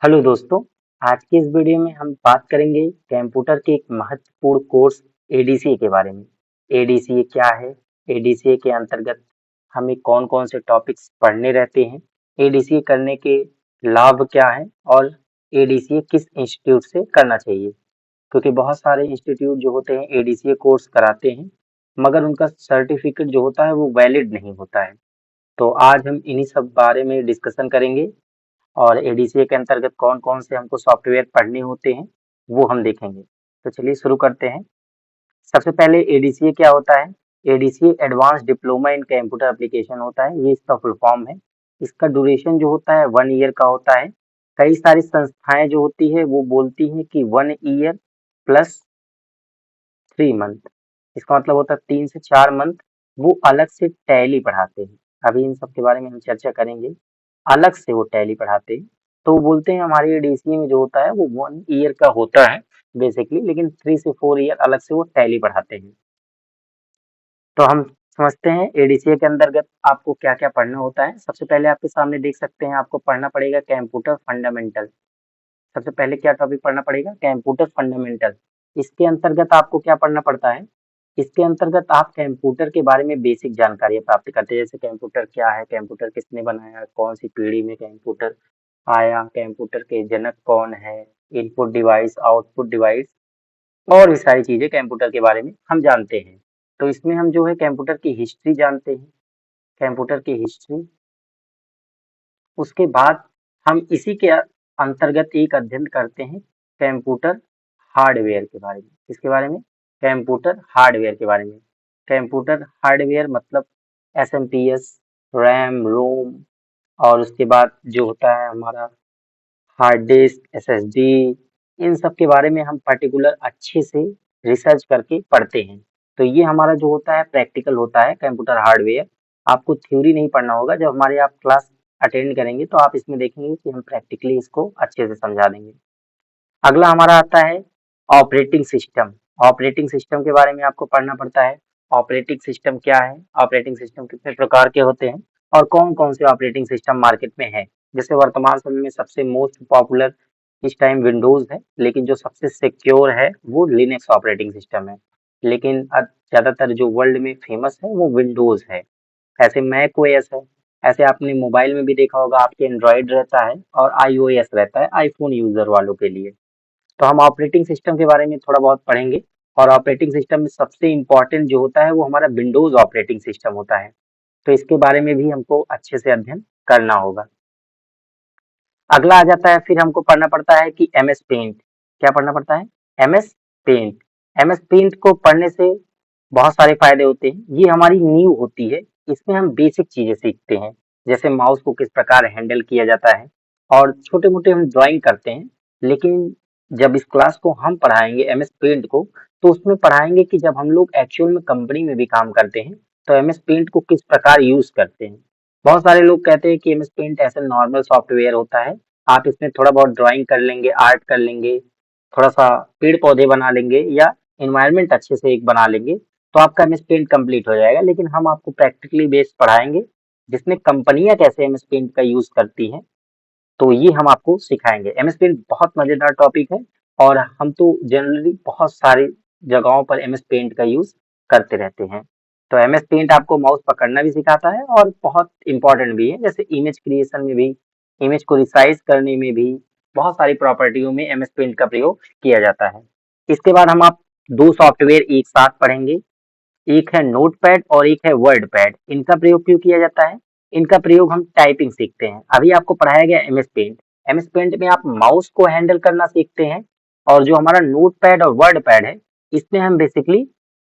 Hello दोस्तों। आज की इस वीडियो में हम बात करेंगे कंप्यूटर के एक महत्वपूर्ण कोर्स एडीसीए के बारे में। एडीसीए क्या है? एडीसीए के अंतर्गत हमें कौन कौन से टॉपिक्स पढ़ने रहते हैं, एडीसीए करने के लाभ क्या है और एडीसीए किस इंस्टीट्यूट से करना चाहिए। क्योंकि बहुत सारे इंस्टीट्यूट जो होते हैं एडीसीए कोर्स कराते हैं, मगर उनका सर्टिफिकेट जो होता है वो वैलिड नहीं होता है। तो आज हम इन्हीं सब बारे में डिस्कशन करेंगे और एडीसीए के अंतर्गत कौन-कौन से हमको सॉफ्टवेयर पढ़ने होते हैं, वो हम देखेंगे। तो चलिए शुरू करते हैं। सबसे पहले एडीसीए क्या होता है? ADCA advance diploma in computer application होता है, ये इसका फुल फॉर्म है। इसका ड्यूरेशन जो होता है 1 ईयर का होता है। कई सारी संस्थाएँ जो होती है वो बोलती हैं कि 1 ईयर प्लस 3 मंथ, इसका मतलब होता है 3 से 4 मंथ वो अलग से टैली पढ़ाते हैं। अभी इन सब के बारे में हम चर्चा करेंगे। अलग से वो टैली पढ़ाते हैं। तो वो बोलते हैं हमारे डीसीए में जो होता है वो 1 ईयर का होता है बेसिकली, लेकिन 3 से 4 ईयर अलग से वो टैली पढ़ाते हैं। तो हम समझते हैं एडीसीए के अंतर्गत आपको क्या-क्या पढ़ना होता है। सबसे पहले आपके सामने देख सकते हैं आपको पढ़ना पड़ेगा कंप्यूटर फंडामेंटल। सबसे पहले क्या टॉपिक पढ़ना पड़ेगा? Computer fundamental. इसके अंतर्गत आपको क्या पढ़ना पड़ता है? इसके अंतर्गत आप कंप्यूटर के बारे में बेसिक जानकारियाँ प्राप्त करते हैं, जैसे कंप्यूटर क्या है, कंप्यूटर किसने बनाया, कौन सी पीढ़ी में कंप्यूटर आया, कंप्यूटर के जनक कौन है, इनपुट डिवाइस, आउटपुट डिवाइस और भी सारी चीज़ें कंप्यूटर के बारे में हम जानते हैं। तो इसमें हम जो है कंप्यूटर की हिस्ट्री जानते हैं, कंप्यूटर की हिस्ट्री। उसके बाद हम इसी के अंतर्गत एक अध्ययन करते हैं कंप्यूटर हार्डवेयर के बारे में। किसके बारे में? कंप्यूटर हार्डवेयर के बारे में। कंप्यूटर हार्डवेयर मतलब एसएमपीएस, रैम, रोम और उसके बाद जो होता है हमारा हार्ड डिस्क, एसएसडी, इन सब के बारे में हम पर्टिकुलर अच्छे से रिसर्च करके पढ़ते हैं। तो ये हमारा जो होता है प्रैक्टिकल होता है कंप्यूटर हार्डवेयर। आपको थ्योरी नहीं पढ़ना होगा। जब हमारे आप क्लास अटेंड करेंगे तो आप इसमें देखेंगे कि हम प्रैक्टिकली इसको अच्छे से समझा देंगे। अगला हमारा आता है ऑपरेटिंग सिस्टम। ऑपरेटिंग सिस्टम के बारे में आपको पढ़ना पड़ता है। ऑपरेटिंग सिस्टम क्या है? ऑपरेटिंग सिस्टम कितने प्रकार के होते हैं और कौन-कौन से ऑपरेटिंग सिस्टम मार्केट में है। जैसे वर्तमान समय में सबसे मोस्ट पॉपुलर इस टाइम विंडोज है, लेकिन जो सबसे सिक्योर है वो लिनक्स ऑपरेटिंग सिस्टम है। लेकिन ज्यादातर जो वर्ल्ड में फेमस है वो विंडोज है। ऐसे मैक ओएस है। ऐसे आपने मोबाइल में भी देखा होगा, आपके एंड्रॉयड रहता है और आईओएस रहता है आईफोन यूजर वालों के लिए। तो हम ऑपरेटिंग सिस्टम के बारे में थोड़ा बहुत पढ़ेंगे और ऑपरेटिंग सिस्टम में सबसे इम्पोर्टेंट जो होता है वो हमारा विंडोज ऑपरेटिंग सिस्टम होता है। तो इसके बारे में भी हमको अच्छे से अध्ययन करना होगा। अगला आ जाता है, फिर हमको पढ़ना पड़ता है कि एमएस पेंट। क्या पढ़ना पड़ता है? MS paint. एमएस पेंट को पढ़ने से बहुत सारे फायदे होते हैं। ये हमारी नींव होती है। इसमें हम बेसिक चीजें सीखते हैं, जैसे माउस को किस प्रकार हैंडल किया जाता है और छोटे मोटे हम ड्राइंग करते हैं। लेकिन जब इस क्लास को हम पढ़ाएंगे एमएस पेंट को, तो उसमें पढ़ाएंगे कि जब हम लोग एक्चुअल में कंपनी में भी काम करते हैं तो एमएस पेंट को किस प्रकार यूज करते हैं। बहुत सारे लोग कहते हैं कि एमएस पेंट ऐसा नॉर्मल सॉफ्टवेयर होता है, आप इसमें थोड़ा बहुत ड्राइंग कर लेंगे, आर्ट कर लेंगे, थोड़ा सा पेड़ पौधे बना लेंगे या इन्वायरमेंट अच्छे से एक बना लेंगे तो आपका एमएस पेंट कंप्लीट हो जाएगा। लेकिन हम आपको प्रैक्टिकली बेस्ड पढ़ाएंगे, जिसमें कंपनियां कैसे एमएस पेंट का यूज करती हैं, तो ये हम आपको सिखाएंगे। एमएस पेंट बहुत मजेदार टॉपिक है और हम तो जनरली बहुत सारी जगहों पर एमएस पेंट का यूज करते रहते हैं। तो एमएस पेंट आपको माउस पकड़ना भी सिखाता है और बहुत इंपॉर्टेंट भी है, जैसे इमेज क्रिएशन में भी, इमेज को रिसाइज करने में भी, बहुत सारी प्रॉपर्टियों में एमएस पेंट का प्रयोग किया जाता है। इसके बाद हम आप दो सॉफ्टवेयर एक साथ पढ़ेंगे। एक है नोटपैड और एक है वर्डपैड। इनका प्रयोग क्यों किया जाता है? इनका प्रयोग हम टाइपिंग सीखते हैं। अभी आपको पढ़ाया गया एमएस पेंट। एमएस पेंट में आप माउस को हैंडल करना सीखते हैं और जो हमारा नोटपैड और वर्डपैड है, इसमें हम बेसिकली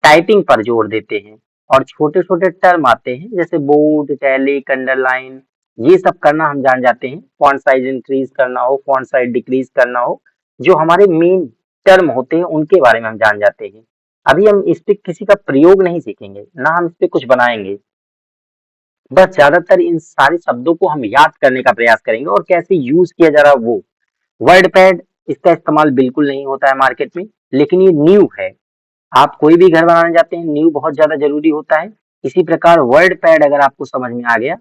टाइपिंग पर जोर देते हैं और छोटे छोटे टर्म आते हैं जैसे बोल्ड, इटैलिक, अंडरलाइन, ये सब करना हम जान जाते हैं। फॉन्ट साइज इंक्रीज करना हो, फॉन्ट साइज डिक्रीज करना हो, जो हमारे मेन टर्म होते हैं उनके बारे में हम जान जाते हैं। अभी हम इस पे किसी का प्रयोग नहीं सीखेंगे, ना हम इस पे कुछ बनाएंगे। बस ज्यादातर इन सारे शब्दों को हम याद करने का प्रयास करेंगे और कैसे यूज किया जा रहा है वो। वर्ड पैड, इसका इस्तेमाल बिल्कुल नहीं होता है मार्केट में, लेकिन ये न्यू है। आप कोई भी घर बनाने जाते हैं, न्यू बहुत ज्यादा जरूरी होता है। इसी प्रकार वर्ड पैड अगर आपको समझ में आ गया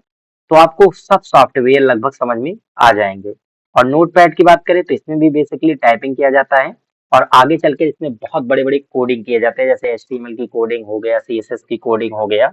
तो आपको सब सॉफ्टवेयर लगभग समझ में आ जाएंगे। और नोटपैड की बात करें तो इसमें भी बेसिकली टाइपिंग किया जाता है और आगे चल के इसमें बहुत बड़े-बड़े कोडिंग किए जाते हैं, जैसे एचटीएमएल की कोडिंग हो गया, सीएसएस की कोडिंग हो गया।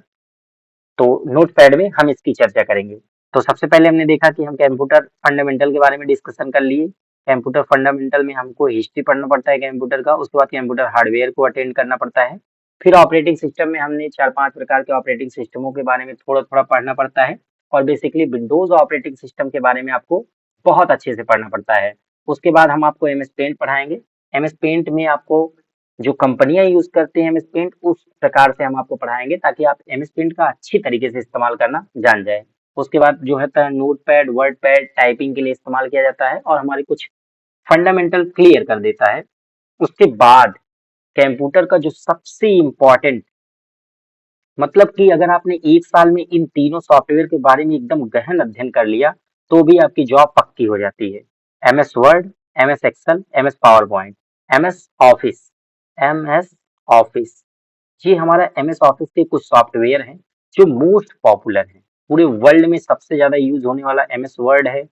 तो नोटपैड में हम इसकी चर्चा करेंगे। तो सबसे पहले हमने देखा कि हम कंप्यूटर फंडामेंटल के बारे में डिस्कशन कर लिए। कंप्यूटर फंडामेंटल में हमको हिस्ट्री पढ़ना पड़ता है कंप्यूटर का, उसके बाद कंप्यूटर हार्डवेयर को अटेंड करना पड़ता है। फिर ऑपरेटिंग सिस्टम में हमने 4-5 प्रकार के ऑपरेटिंग सिस्टमों के बारे में थोड़ा-थोड़ा पढ़ना पड़ता है और बेसिकली विंडोज़ ऑपरेटिंग सिस्टम के बारे में आपको बहुत अच्छे से पढ़ना पड़ता है। उसके बाद हम आपको एमएस पेंट पढ़ाएँगे। एमएस पेंट में आपको जो कंपनियां यूज करते हैं एमएस पेंट, उस प्रकार से हम आपको पढ़ाएंगे ताकि आप एमएस पेंट का अच्छी तरीके से इस्तेमाल करना जान जाए। उसके बाद जो होता है note pad, word pad typing के लिए इस्तेमाल किया जाता है और हमारे कुछ फंडामेंटल क्लियर कर देता है। उसके बाद कंप्यूटर का जो सबसे इम्पोर्टेंट, मतलब कि अगर आपने एक साल में इन तीनों सॉफ्टवेयर के बारे में एकदम गहन अध्ययन कर लिया तो भी आपकी जॉब पक्की हो जाती है। MS Word, MS Excel, MS PowerPoint, MS Office, MS Office, ये हमारा एमएस ऑफिस के कुछ सॉफ्टवेयर हैं जो मोस्ट पॉपुलर हैं। पूरे वर्ल्ड में सबसे ज्यादा यूज होने वाला एमएस वर्ड है,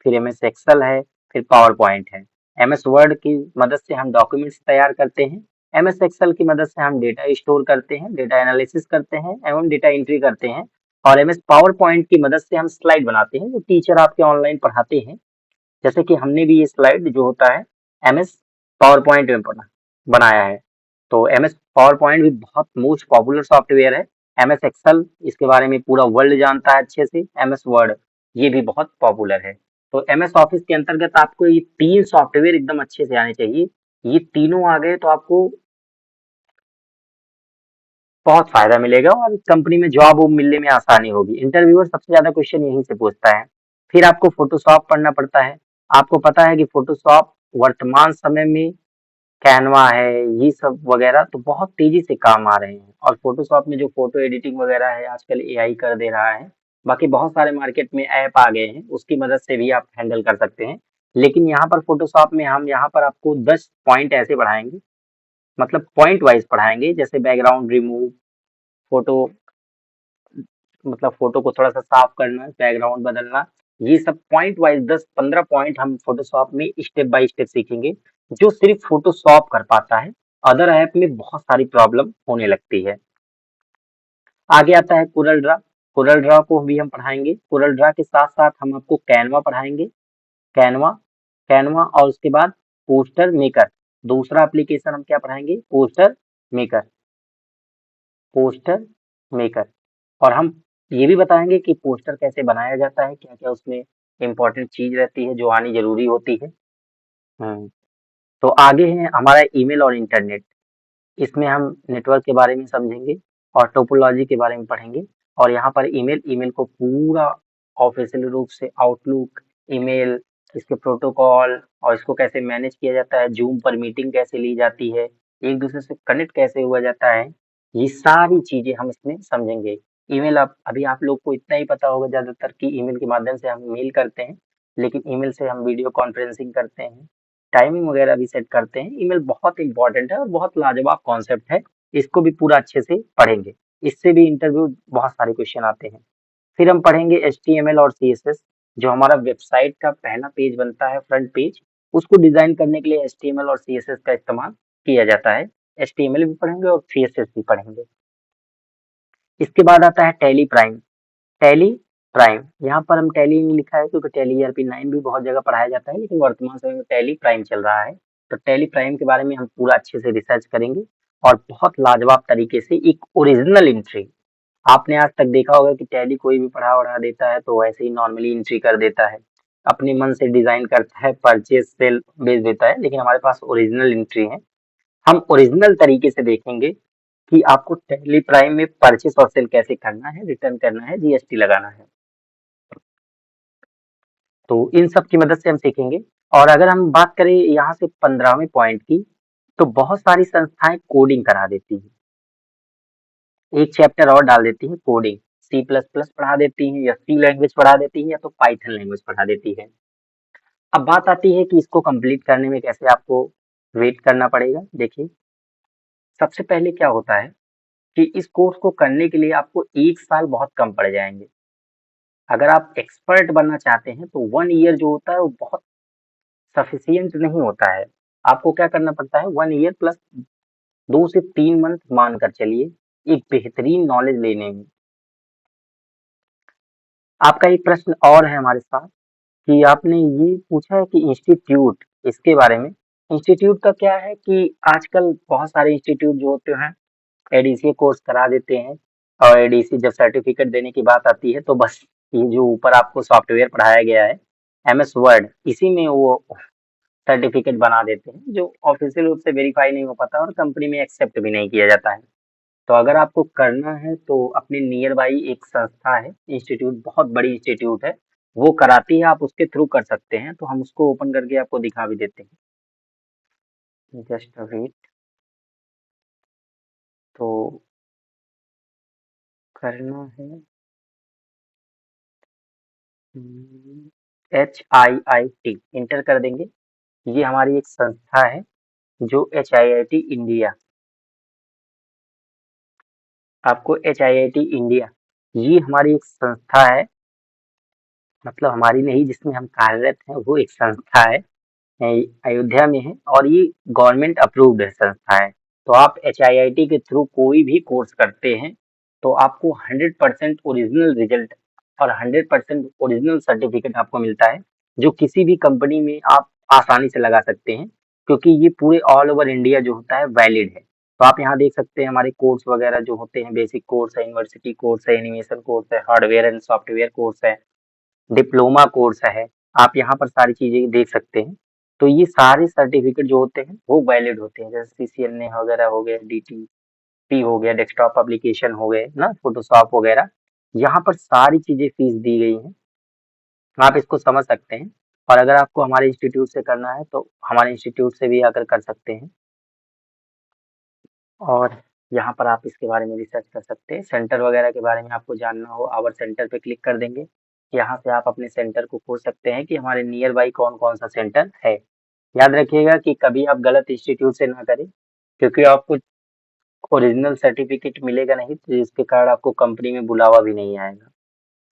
फिर एमएस एक्सेल है, फिर पावर पॉइंट है। एमएस वर्ड की मदद से हम डॉक्यूमेंट्स तैयार करते हैं, एमएस एक्सेल की मदद से हम डेटा स्टोर करते हैं, डेटा एनालिसिस करते हैं एवं डेटा एंट्री करते हैं, और एमएस पावर पॉइंट की मदद से हम स्लाइड बनाते हैं जो टीचर आपके ऑनलाइन पढ़ाते हैं। जैसे कि हमने भी ये स्लाइड जो होता है एमएस पावर पॉइंट में बनाया है। तो एमएस पावर पॉइंट भी बहुत मोस्ट पॉपुलर सॉफ्टवेयर है। एमएस एक्सेल इसके बारे में पूरा वर्ल्ड जानता है अच्छे से। एमएस वर्ड ये भी बहुत पॉपुलर है। तो एमएस ऑफिस के अंतर्गत आपको ये तीन सॉफ्टवेयर एकदम अच्छे से आने चाहिए। ये तीनों आ गए तो आपको बहुत फायदा मिलेगा और कंपनी में जॉब वॉब मिलने में आसानी होगी। इंटरव्यूअर सबसे ज्यादा क्वेश्चन यहीं से पूछता है। फिर आपको फोटोशॉप पढ़ना पड़ता है। आपको पता है कि फोटोशॉप वर्तमान समय में कैनवा है, ये सब वगैरह तो बहुत तेजी से काम आ रहे हैं और फोटोशॉप में जो फोटो एडिटिंग वगैरह है आजकल एआई कर दे रहा है। बाकी बहुत सारे मार्केट में ऐप आ गए हैं, उसकी मदद से भी आप हैंडल कर सकते हैं। लेकिन यहाँ पर फोटोशॉप में हम यहाँ पर आपको 10 पॉइंट ऐसे पढ़ाएंगे, मतलब पॉइंट वाइज पढ़ाएंगे, जैसे बैकग्राउंड रिमूव, फोटो, मतलब फोटो को थोड़ा सा साफ करना, बैकग्राउंड बदलना, ये सब पॉइंट वाइज 10-15 पॉइंट हम फोटोशॉप में स्टेप बाय स्टेप सीखेंगे, जो सिर्फ फोटोशॉप कर पाता है। अदर ऐप में बहुत सारी प्रॉब्लम होने लगती है। आगे आता है कोरल ड्रा। कोरल ड्रा को भी हम पढ़ाएंगे। कोरल ड्रा के साथ साथ हम आपको कैनवा पढ़ाएंगे। कैनवा, कैनवा और उसके बाद पोस्टर मेकर। दूसरा एप्लीकेशन हम क्या पढ़ाएंगे? Poster maker, poster maker. और हम ये भी बताएंगे कि पोस्टर कैसे बनाया जाता है, क्या क्या उसमें इम्पोर्टेंट चीज रहती है जो आनी जरूरी होती है। हम्म, तो आगे है हमारा ईमेल और इंटरनेट। इसमें हम नेटवर्क के बारे में समझेंगे और टोपोलॉजी के बारे में पढ़ेंगे। और यहाँ पर ईमेल, ईमेल को पूरा ऑफिशियल रूप से आउटलुक, ईमेल, इसके प्रोटोकॉल और इसको कैसे मैनेज किया जाता है, जूम पर मीटिंग कैसे ली जाती है, एक दूसरे से कनेक्ट कैसे हुआ जाता है, ये सारी चीजें हम इसमें समझेंगे। ईमेल, आप अभी आप लोग को इतना ही पता होगा ज्यादातर कि ईमेल के माध्यम से हम मेल करते हैं, लेकिन ईमेल से हम वीडियो कॉन्फ्रेंसिंग करते हैं, टाइमिंग वगैरह भी सेट करते हैं। ईमेल बहुत इंपॉर्टेंट है और बहुत लाजवाब कॉन्सेप्ट है। इसको भी पूरा अच्छे से पढ़ेंगे। इससे भी इंटरव्यू बहुत सारे क्वेश्चन आते हैं। फिर हम पढ़ेंगे एचटीएमएल और सीएसएस। जो हमारा वेबसाइट का पहला पेज बनता है, फ्रंट पेज, उसको डिजाइन करने के लिए एचटीएमएल और सीएसएस का इस्तेमाल किया जाता है। एचटीएमएल भी पढ़ेंगे और सीएसएस भी पढ़ेंगे। इसके बाद आता है टैली प्राइम। टैली प्राइम, यहाँ पर हम टैली नहीं लिखा है क्योंकि टैली ERP 9 भी बहुत जगह पढ़ाया जाता है, लेकिन वर्तमान समय में टैली प्राइम चल रहा है। तो टैली प्राइम के बारे में हम पूरा अच्छे से रिसर्च करेंगे और बहुत लाजवाब तरीके से एक ओरिजिनल एंट्री, आपने आज तक देखा होगा कि टैली कोई भी पढ़ा वढ़ा देता है तो वैसे ही नॉर्मली एंट्री कर देता है, अपने मन से डिजाइन करता है, परचेज सेल बेच देता है, लेकिन हमारे पास ओरिजिनल एंट्री है। हम ओरिजिनल तरीके से देखेंगे कि आपको टैली प्राइम में परचेस और सेल कैसे करना है, रिटर्न करना है, जीएसटी लगाना है। तो इन सब की मदद से हम सीखेंगे। और अगर हम बात करें यहाँ से 15वें पॉइंट की, तो बहुत सारी संस्थाएं कोडिंग करा देती हैं, एक चैप्टर और डाल देती है कोडिंग, C++ पढ़ा देती है या सी लैंग्वेज पढ़ा देती है या तो पाइथन लैंग्वेज पढ़ा देती है। अब बात आती है कि इसको कंप्लीट करने में कैसे आपको वेट करना पड़ेगा। देखिए, सबसे पहले क्या होता है कि इस कोर्स को करने के लिए आपको 1 साल बहुत कम पड़ जाएंगे। अगर आप एक्सपर्ट बनना चाहते हैं तो 1 ईयर जो होता है वो बहुत सफिशिएंट नहीं होता है। आपको क्या करना पड़ता है, 1 ईयर प्लस 2 से 3 मंथ मानकर चलिए एक बेहतरीन नॉलेज लेने में। आपका एक प्रश्न और है हमारे साथ कि आपने ये पूछा है कि इंस्टीट्यूट, इसके बारे में। इंस्टीट्यूट का क्या है कि आजकल बहुत सारे इंस्टीट्यूट जो होते हैं एडीसीए कोर्स करा देते हैं, और एडीसी जब सर्टिफिकेट देने की बात आती है तो बस ये जो ऊपर आपको सॉफ्टवेयर पढ़ाया गया है एमएस वर्ड, इसी में वो सर्टिफिकेट बना देते हैं, जो ऑफिशियल रूप से वेरीफाई नहीं हो पाता और कंपनी में एक्सेप्ट भी नहीं किया जाता है। तो अगर आपको करना है तो अपने नियर बाई एक संस्था है, इंस्टीट्यूट, बहुत बड़ी इंस्टीट्यूट है, वो कराती है, आप उसके थ्रू कर सकते हैं। तो हम उसको ओपन करके आपको दिखा भी देते हैं, जस्ट वेट। तो करना है HIIT इंटर कर देंगे। ये हमारी एक संस्था है जो HIIT इंडिया, आपको HIIT इंडिया, ये हमारी एक संस्था है, मतलब हमारी नहीं, जिसमें हम कार्यरत हैं, वो एक संस्था है, अयोध्या में है, और ये गवर्नमेंट अप्रूव्ड है संस्था है। तो आप HIIT के थ्रू कोई भी कोर्स करते हैं तो आपको 100% ओरिजिनल रिजल्ट और 100% ओरिजिनल सर्टिफिकेट आपको मिलता है, जो किसी भी कंपनी में आप आसानी से लगा सकते हैं, क्योंकि ये पूरे ऑल ओवर इंडिया जो होता है वैलिड है। तो आप यहाँ देख सकते हैं हमारे कोर्स वगैरह जो होते हैं, बेसिक कोर्स है, यूनिवर्सिटी कोर्स है, एनिमेशन कोर्स है, हार्डवेयर एंड सॉफ्टवेयर कोर्स है, डिप्लोमा कोर्स है, आप यहाँ पर सारी चीजें देख सकते हैं। तो ये सारे सर्टिफिकेट जो होते हैं वो वैलिड होते हैं, जैसे CCNA वगैरह हो गया, DTP हो गया, डेस्कटॉप एप्लीकेशन हो गए ना, फोटोशॉप वगैरह, यहाँ पर सारी चीजें फीस दी गई हैं, आप इसको समझ सकते हैं। और अगर आपको हमारे इंस्टीट्यूट से करना है तो हमारे इंस्टीट्यूट से भी आकर कर सकते हैं, और यहाँ पर आप इसके बारे में रिसर्च कर सकते हैं। सेंटर वगैरह के बारे में आपको जानना हो, आवर सेंटर पे क्लिक कर देंगे, यहाँ से आप अपने सेंटर को खोज सकते हैं कि हमारे नियर बाई कौन कौन सा सेंटर है। याद रखिएगा कि कभी आप गलत इंस्टीट्यूट से ना करें, क्योंकि आपको ओरिजिनल सर्टिफिकेट मिलेगा नहीं, तो जिसके कारण आपको कंपनी में बुलावा भी नहीं आएगा।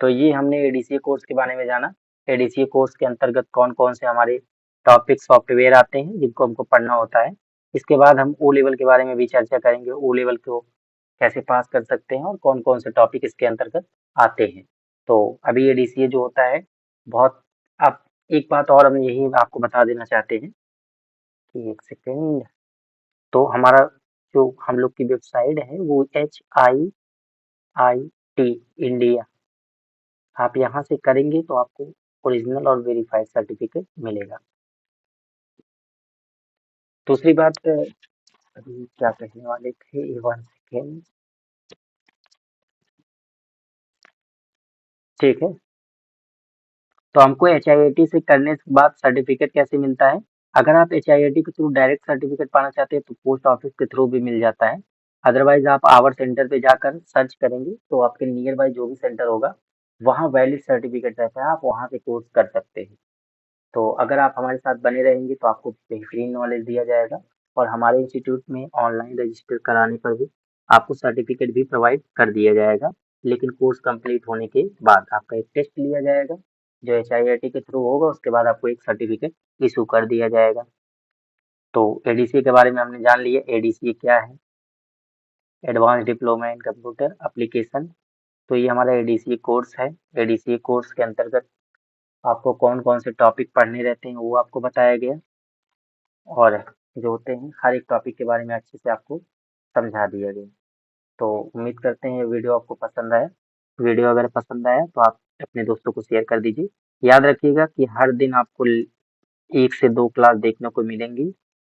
तो ये हमने एडीसीए कोर्स के बारे में जाना। एडीसीए कोर्स के अंतर्गत कौन कौन से हमारे टॉपिक सॉफ्टवेयर आते हैं जिनको हमको पढ़ना होता है। इसके बाद हम ओ लेवल के बारे में भी चर्चा करेंगे, ओ लेवल को कैसे पास कर सकते हैं और कौन कौन से टॉपिक इसके अंतर्गत आते हैं। तो अभी एडीसीए जो होता है बहुत, अब एक बात और हम यही आपको बता देना चाहते हैं कि एक सेकेंड, तो हमारा जो हम लोग की वेबसाइट है वो HIIT इंडिया, आप यहाँ से करेंगे तो आपको ओरिजिनल और वेरीफाइड सर्टिफिकेट मिलेगा। दूसरी बात, अभी क्या कहने वाले थे, 1 सेकेंड, ठीक है। तो हमको HIIT से करने के बाद सर्टिफिकेट कैसे मिलता है? अगर आप HIIT के थ्रू डायरेक्ट सर्टिफिकेट पाना चाहते हैं तो पोस्ट ऑफिस के थ्रू भी मिल जाता है। अदरवाइज आप आवर सेंटर पे जाकर सर्च करेंगे तो आपके नियर बाय जो भी सेंटर होगा वहाँ वैलिड सर्टिफिकेट रहता है, आप वहाँ से कोर्स कर सकते हैं। तो अगर आप हमारे साथ बने रहेंगे तो आपको बेहतरीन नॉलेज दिया जाएगा, और हमारे इंस्टीट्यूट में ऑनलाइन रजिस्टर कराने पर भी आपको सर्टिफिकेट भी प्रोवाइड कर दिया जाएगा। लेकिन कोर्स कंप्लीट होने के बाद आपका एक टेस्ट लिया जाएगा जो HIIT के थ्रू होगा, उसके बाद आपको एक सर्टिफिकेट इशू कर दिया जाएगा। तो एडीसी के बारे में हमने जान लिया, एडीसी क्या है, advance diploma in computer application. तो ये हमारा एडीसी कोर्स है। एडीसी कोर्स के अंतर्गत आपको कौन कौन से टॉपिक पढ़ने रहते हैं वो आपको बताया गया, और जो होते हैं हर एक टॉपिक के बारे में अच्छे से आपको समझा दिया गया। तो उम्मीद करते हैं ये वीडियो आपको पसंद आया। वीडियो अगर पसंद आया तो आप अपने दोस्तों को शेयर कर दीजिए। याद रखिएगा कि हर दिन आपको 1 से 2 क्लास देखने को मिलेंगी।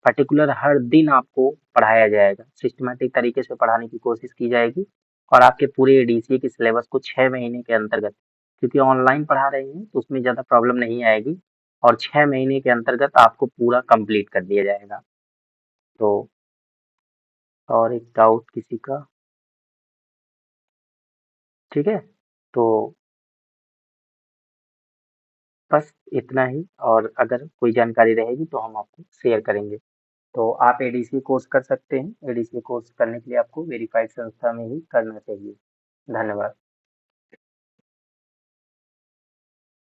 पर्टिकुलर हर दिन आपको पढ़ाया जाएगा, सिस्टमेटिक तरीके से पढ़ाने की कोशिश की जाएगी, और आपके पूरे एडीसी के सिलेबस को 6 महीने के अंतर्गत, क्योंकि ऑनलाइन पढ़ा रहे हैं तो उसमें ज़्यादा प्रॉब्लम नहीं आएगी, और 6 महीने के अंतर्गत आपको पूरा कंप्लीट कर दिया जाएगा। तो और एक डाउट किसी का? ठीक है, तो बस इतना ही, और अगर कोई जानकारी रहेगी तो हम आपको शेयर करेंगे। तो आप एडीसी कोर्स कर सकते हैं। एडीसी कोर्स करने के लिए आपको वेरीफाइड संस्था में ही करना चाहिए। धन्यवाद।